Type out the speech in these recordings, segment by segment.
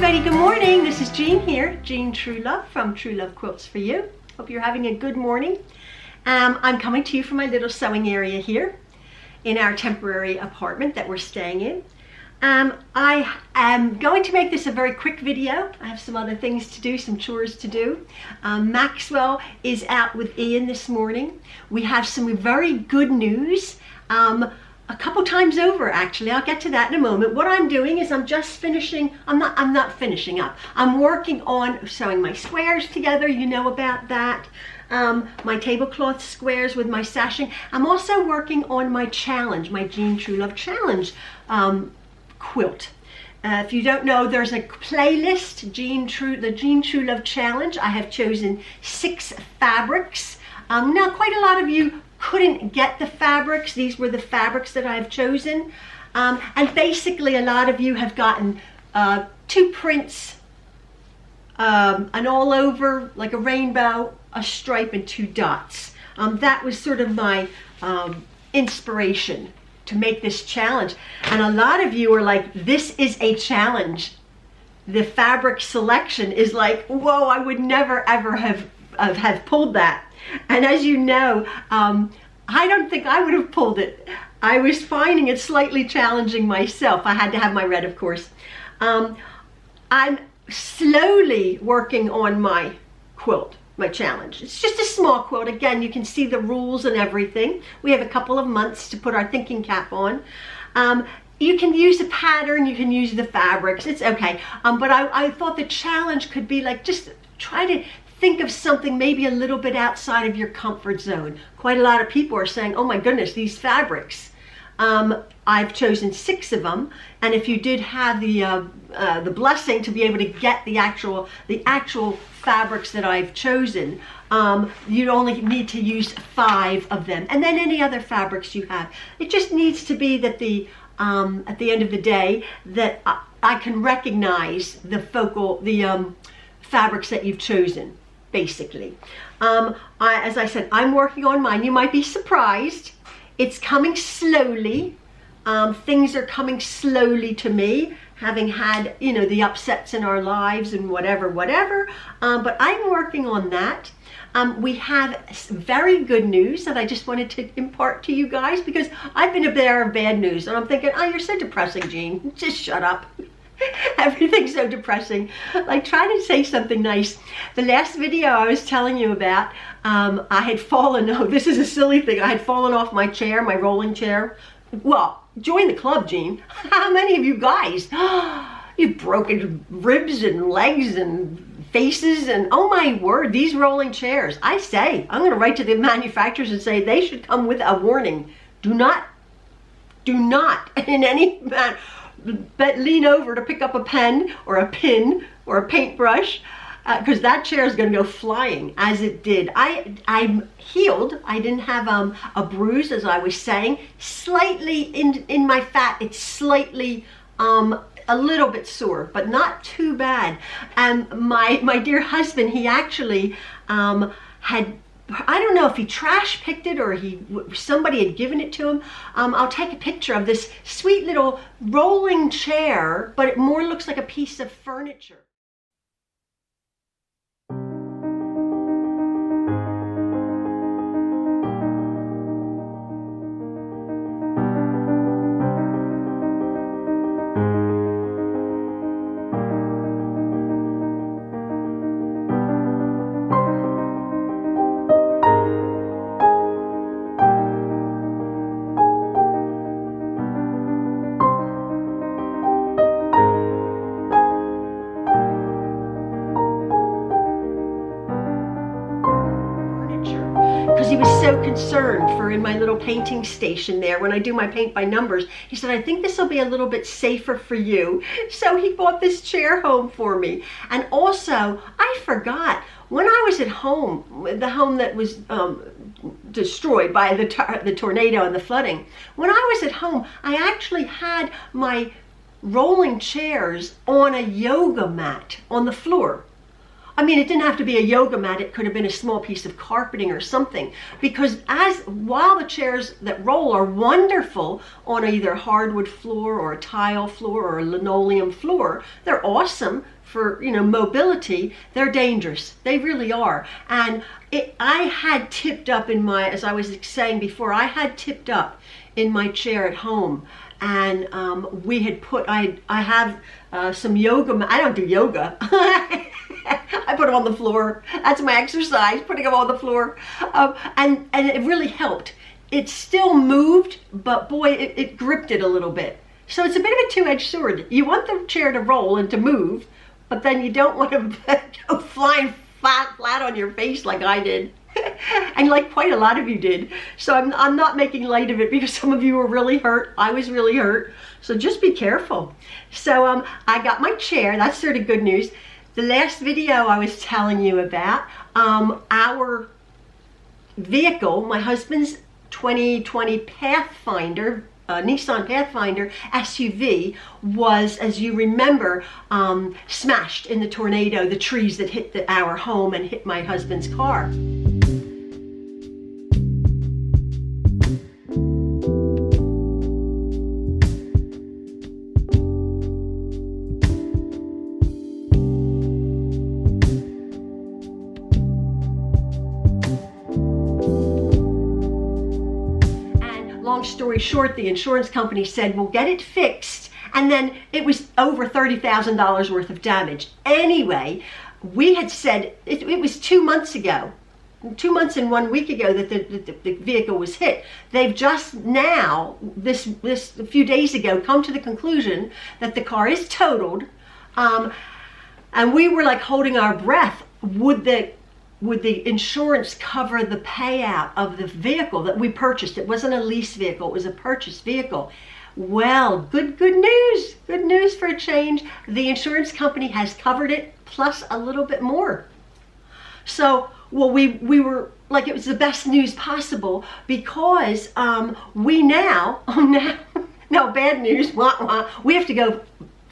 everybody, good morning. This is Jean here, Jean Truelove from Truelove Quilts for You. Hope you're having a good morning. I'm coming to you from my little sewing area here in our temporary apartment that we're staying in. I am going to make this a very quick video. I have some other things to do, some chores to do. Maxwell is out with Ian this morning. We have some very good news. A couple times over, actually. I'll get to that in a moment. What I'm doing is I'm just finishing, I'm not finishing up. I'm working on sewing my squares together. You know about that. My tablecloth squares with my sashing. I'm also working on my challenge, my Jean Truelove challenge quilt. If you don't know, there's a playlist, the Jean Truelove challenge. I have chosen 6 fabrics. Now, quite a lot of you couldn't get the fabrics. These were the fabrics that I've chosen. And basically a lot of you have gotten 2 prints, an all over, like a rainbow, a stripe, and 2 dots. That was sort of my inspiration to make this challenge. And a lot of you are like, this is a challenge. The fabric selection is like, whoa, I would never ever have pulled that. And as you know, I don't think I would have pulled it. I was finding it slightly challenging myself. I had to have my red, of course. I'm slowly working on my quilt, my challenge. It's just a small quilt. Again, you can see the rules and everything. We have a couple of months to put our thinking cap on. You can use a pattern, you can use the fabrics, it's okay. But I thought the challenge could be like, just try to think of something maybe a little bit outside of your comfort zone. Quite a lot of people are saying, oh my goodness, these fabrics. I've chosen 6 of them, and if you did have the blessing to be able to get the actual fabrics that I've chosen, you'd only need to use 5 of them, and then any other fabrics you have. It just needs to be that at the end of the day, that I can recognize the fabrics that you've chosen. Basically, as I said, I'm working on mine. You might be surprised. It's coming slowly. Things are coming slowly to me, having had, you know, the upsets in our lives and whatever. But I'm working on that. We have very good news that I just wanted to impart to you guys, because I've been a bearer of bad news, and I'm thinking, oh, you're so depressing, Jean. Just shut up. Everything's so depressing. Like, try to say something nice. The last video I was telling you about, I had fallen, oh, this is a silly thing, I had fallen off my chair, my rolling chair. Well, join the club, Jean. How many of you guys, you've broken ribs and legs and faces, and oh my word, these rolling chairs. I say, I'm going to write to the manufacturers and say they should come with a warning. Do not in any manner, but lean over to pick up a pen or a pin or a paintbrush, because that chair is going to go flying, as it did. I'm healed. I didn't have a bruise, as I was saying. Slightly in my fat, it's slightly a little bit sore, but not too bad. And my dear husband, he actually had, I don't know if he trash picked it or somebody had given it to him. I'll take a picture of this sweet little rolling chair, but it more looks like a piece of furniture. He was so concerned for in my little painting station there, when I do my paint by numbers, he said, I think this will be a little bit safer for you. So he bought this chair home for me. And also, I forgot, when I was at home, the home that was destroyed by the tornado and the flooding, when I was at home, I actually had my rolling chairs on a yoga mat on the floor. I mean, it didn't have to be a yoga mat. It could have been a small piece of carpeting or something. Because while the chairs that roll are wonderful on either hardwood floor or a tile floor or a linoleum floor, they're awesome for, you know, mobility. They're dangerous. They really are. And I had tipped up in my, as I was saying before, I had tipped up in my chair at home. And we had put, I have some yoga, I don't do yoga. I put them on the floor. That's my exercise, putting them on the floor. And it really helped. It still moved, but boy, it gripped it a little bit. So it's a bit of a two-edged sword. You want the chair to roll and to move, but then you don't want to go flying flat on your face like I did. And like quite a lot of you did. So I'm not making light of it because some of you were really hurt. I was really hurt. So just be careful. So I got my chair. That's sort of good news. The last video I was telling you about, our vehicle, my husband's 2020 Pathfinder, Nissan Pathfinder SUV was, as you remember, smashed in the tornado, the trees that hit our home and hit my husband's car. Long story short, the insurance company said, we'll get it fixed. And then it was over $30,000 worth of damage. Anyway, we had said, it was 2 months ago, 2 months and 1 week ago that the vehicle was hit. They've just now, this a few days ago, come to the conclusion that the car is totaled. And we were like holding our breath. Would the insurance cover the payout of the vehicle that we purchased? It wasn't a lease vehicle, it was a purchased vehicle. Well, good news. Good news for a change. The insurance company has covered it plus a little bit more. So, well, we were like, it was the best news possible because we now bad news, we have to go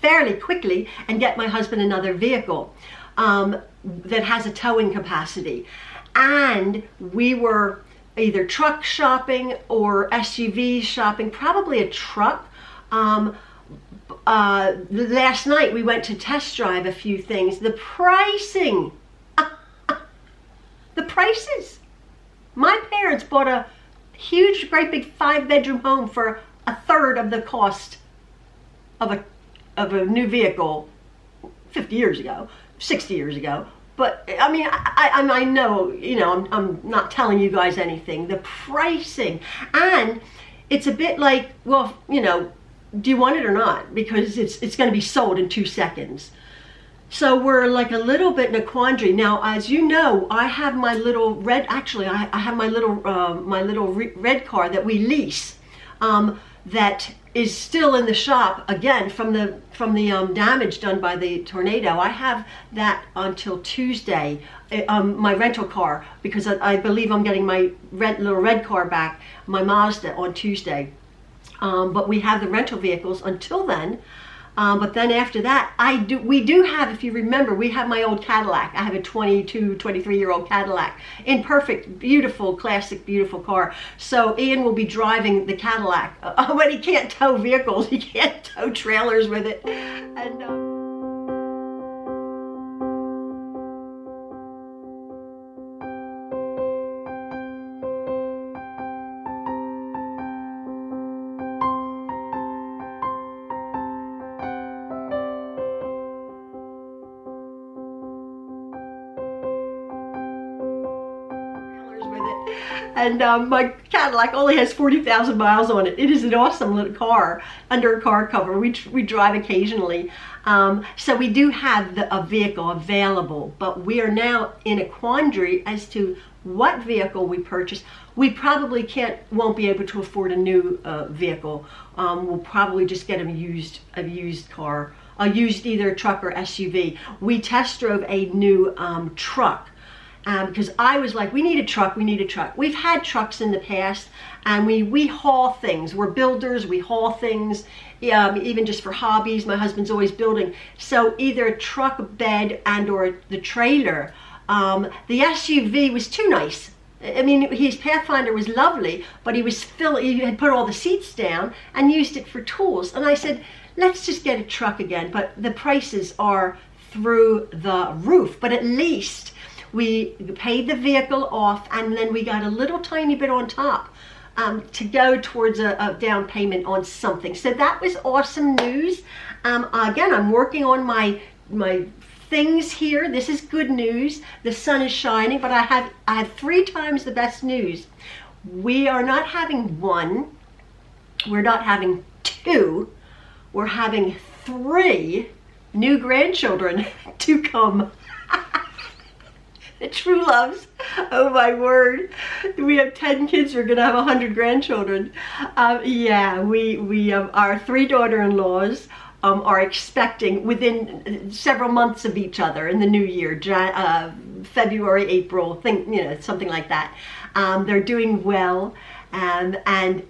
fairly quickly and get my husband another vehicle. That has a towing capacity, and we were either truck shopping or SUV shopping, probably a truck. Last night we went to test drive a few things. The pricing, the prices. My parents bought a huge, great big 5-bedroom home for a third of the cost of a new vehicle 50 years ago. 60 years ago. But I mean, I know, you know, I'm not telling you guys anything. The pricing, and it's a bit like, well, you know, do you want it or not? Because it's going to be sold in 2 seconds. So we're like a little bit in a quandary. Now, as you know, I have my little red, actually I have my little red car that we lease, that is still in the shop again from the damage done by the tornado. I have that until Tuesday, my rental car, because I believe I'm getting my little red car back, my Mazda, on Tuesday. But we have the rental vehicles until then. But then after that, we do have, if you remember, we have my old Cadillac. I have a 22, 23-year-old Cadillac in perfect, beautiful, classic, beautiful car. So Ian will be driving the Cadillac. When he can't tow vehicles, he can't tow trailers with it. And my Cadillac only has 40,000 miles on it. It is an awesome little car under a car cover. We drive occasionally. So we do have a vehicle available, but we are now in a quandary as to what vehicle we purchase. We probably won't be able to afford a new vehicle. We'll probably just get a used car, a used either truck or SUV. We test drove a new truck. because I was like, we need a truck, we need a truck. We've had trucks in the past, and we haul things. We're builders, we haul things, even just for hobbies. My husband's always building. So either a truck bed and or the trailer. The SUV was too nice. I mean, his Pathfinder was lovely, but he had put all the seats down and used it for tools. And I said, let's just get a truck again. But the prices are through the roof. But at least we paid the vehicle off, and then we got a little tiny bit on top to go towards a down payment on something. So that was awesome news. Again, I'm working on my things here. This is good news. The sun is shining, but I have 3 times the best news. We are not having 1. We're not having 2. We're having 3 new grandchildren to come. The Trueloves. Oh my word. We have 10 kids. We're gonna have 100 grandchildren. Yeah, we our 3 daughter-in-laws are expecting within several months of each other in the new year, February, April, something like that. They're doing well, and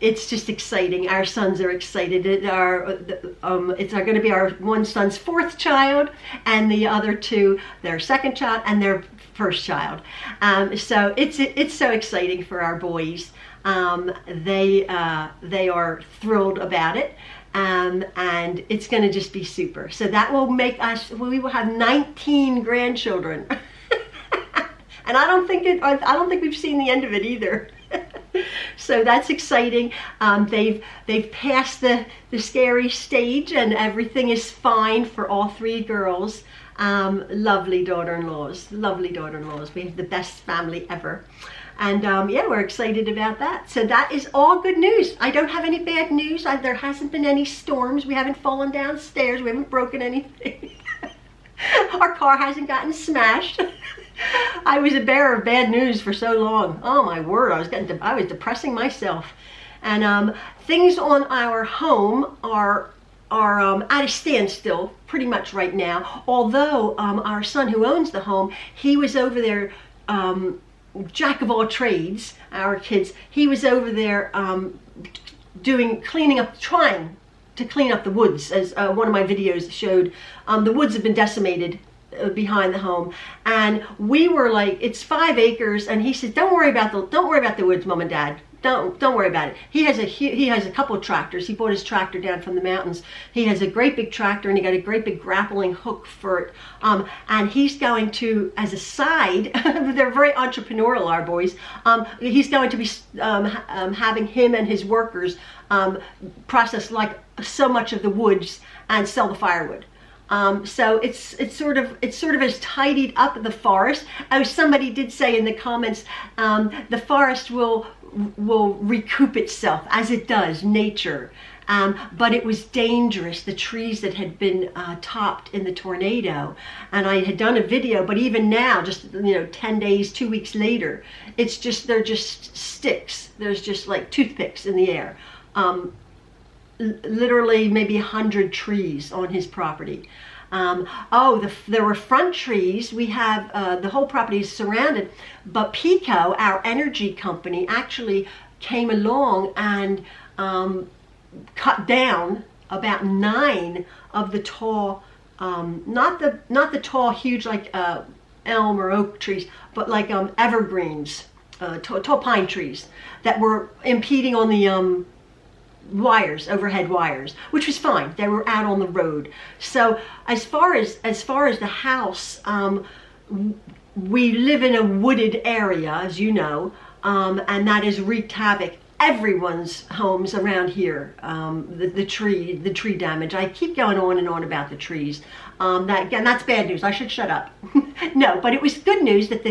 it's just exciting. Our sons are excited. It's going to be our one son's 4th child, and the other 2 their 2nd child and their 1st child. So it's so exciting for our boys. They are thrilled about it. And it's going to just be super. So that will make us, we will have 19 grandchildren. And I don't think we've seen the end of it either. So that's exciting. They've passed the scary stage, and everything is fine for all 3 girls. Lovely daughter-in-laws, lovely daughter-in-laws. We have the best family ever. And yeah, we're excited about that. So that is all good news. I don't have any bad news. There hasn't been any storms. We haven't fallen downstairs. We haven't broken anything. Our car hasn't gotten smashed. I was a bearer of bad news for so long. Oh my word, I was depressing myself. And things on our home are at a standstill pretty much right now. Although our son who owns the home, he was over there, jack of all trades, our kids, he was over there trying to clean up the woods, as one of my videos showed. The woods have been decimated behind the home, and we were like, it's 5 acres, and he says, don't worry about the woods, Mom and Dad. Don't worry about it. He has a couple of tractors. He bought his tractor down from the mountains. He has a great big tractor, and he got a great big grappling hook for it. And he's going to, as a side, they're very entrepreneurial, our boys. He's going to be having him and his workers process like so much of the woods and sell the firewood. So it's sort of as tidied up the forest. As somebody did say in the comments, the forest will recoup itself as it does nature. But it was dangerous, the trees that had been topped in the tornado. And I had done a video, but even now, just 10 days, 2 weeks later, they're just sticks. There's just like toothpicks in the air. Literally maybe 100 trees on his property. There were front trees. We have, the whole property is surrounded, but Pico, our energy company, actually came along and cut down about 9 of the tall, not the tall, huge like elm or oak trees, but like evergreens, tall pine trees that were impeding on the overhead wires, which was fine. They were out on the road. So as far as the house, we live in a wooded area, as you know, and that has wreaked havoc. Everyone's homes around here, the tree damage. I keep going on and on about the trees. That's bad news. I should shut up. No, but it was good news that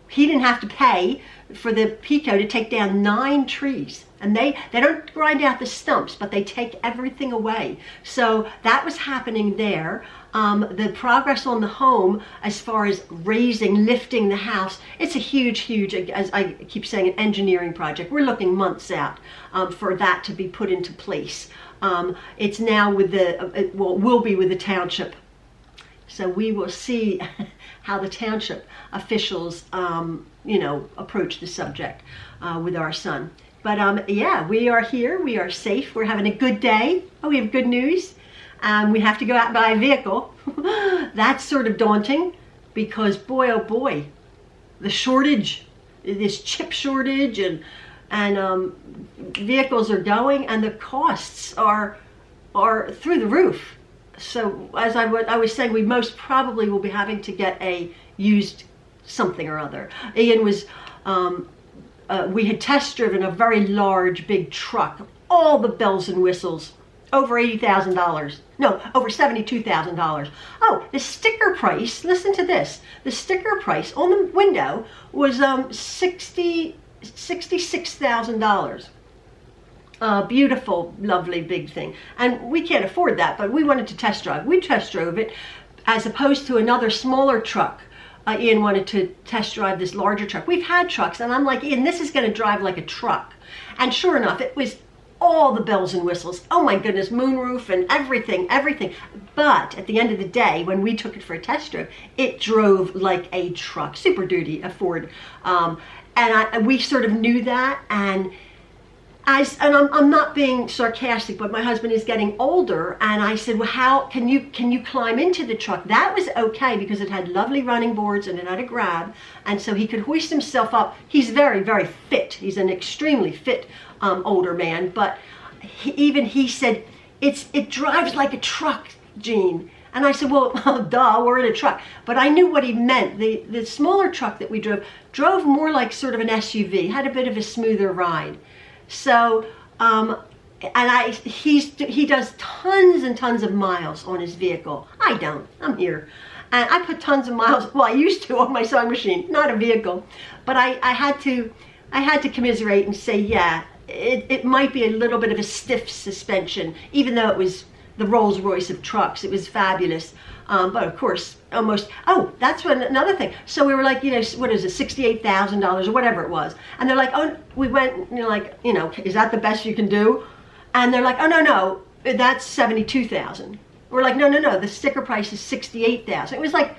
he didn't have to pay for the Pico to take down 9 trees. And they don't grind out the stumps, but they take everything away. So that was happening there. The progress on the home, as far as lifting the house, it's a huge, as I keep saying, an engineering project. We're looking months out for that to be put into place. It's now with will be with the township So we will see how the township officials, approach the subject with our son. But yeah, we are here. We are safe. We're having a good day. Oh, we have good news. We have to go out and buy a vehicle. That's sort of daunting because boy, oh boy, the shortage, this chip shortage, and vehicles are going, and the costs are through the roof. So as I was saying, we most probably will be having to get a used something or other. Ian was, we had test driven a very large, big truck, all the bells and whistles, over $80,000. No, over $72,000. Oh, the sticker price, listen to this. The sticker price on the window was $66,000. Beautiful, lovely, big thing. And we can't afford that, but we wanted to test drive. We test drove it as opposed to another smaller truck. Ian wanted to test drive this larger truck. We've had trucks, and I'm like, Ian, this is going to drive like a truck. And sure enough, it was all the bells and whistles. Oh my goodness, moonroof and everything. But at the end of the day, when we took it for a test drive, it drove like a truck. Super duty, a Ford. And we sort of knew that, and I'm not being sarcastic, but my husband is getting older, and I said, well, how can you climb into the truck? That was okay because it had lovely running boards and it had a grab, and so he could hoist himself up. He's very, very fit. He's an extremely fit older man, but he said, it drives like a truck, Jean. And I said, well, duh, we're in a truck. But I knew what he meant. The smaller truck that we drove more like sort of an SUV, had a bit of a smoother ride. So, he does tons and tons of miles on his vehicle. I don't. I'm here. And I put tons of miles, well, I used to on my sewing machine, not a vehicle. But I had to commiserate and say, yeah, it might be a little bit of a stiff suspension, even though it was the Rolls Royce of trucks. It was fabulous. But of course, that's another thing. So we were like, what is it, $68,000 or whatever it was. And they're like, oh, we went, is that the best you can do? And they're like, oh, no, that's $72,000. We're like, no, the sticker price is $68,000. It was like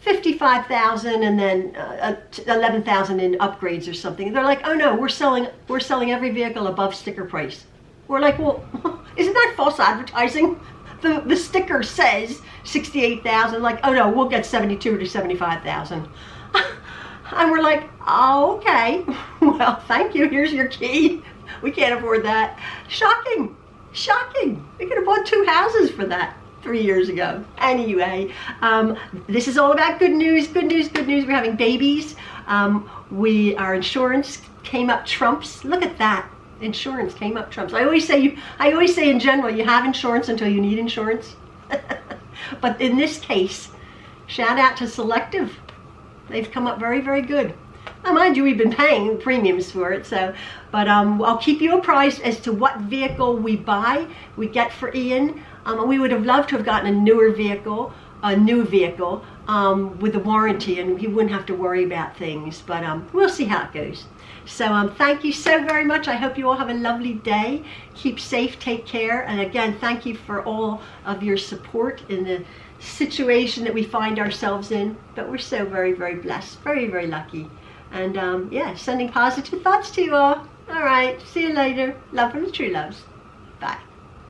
$55,000 and then $11,000 in upgrades or something. They're like, oh no, we're selling every vehicle above sticker price. We're like, well, isn't that false advertising? The sticker says $68,000. Like, oh no, we'll get $72,000 to $75,000. And we're like, oh, okay. Well, thank you. Here's your key. We can't afford that. Shocking. We could have bought 2 houses for that 3 years ago. Anyway, this is all about good news. We're having babies. Our insurance came up trumps. Look at that. Insurance came up trumps. I always say in general, you have insurance until you need insurance. But in this case, shout out to Selective. They've come up very, very good. Now, mind you, we've been paying premiums for it, but I'll keep you apprised as to what vehicle we get for Ian. We would have loved to have gotten a new vehicle with a warranty, and he wouldn't have to worry about things, but we'll see how it goes. So thank you so very much. I hope you all have a lovely day. Keep safe, take care, and again, thank you for all of your support in the situation that we find ourselves in. But we're so very, very blessed, very, very lucky. And yeah, sending positive thoughts to you all. All right, see you later. Love from the Trueloves.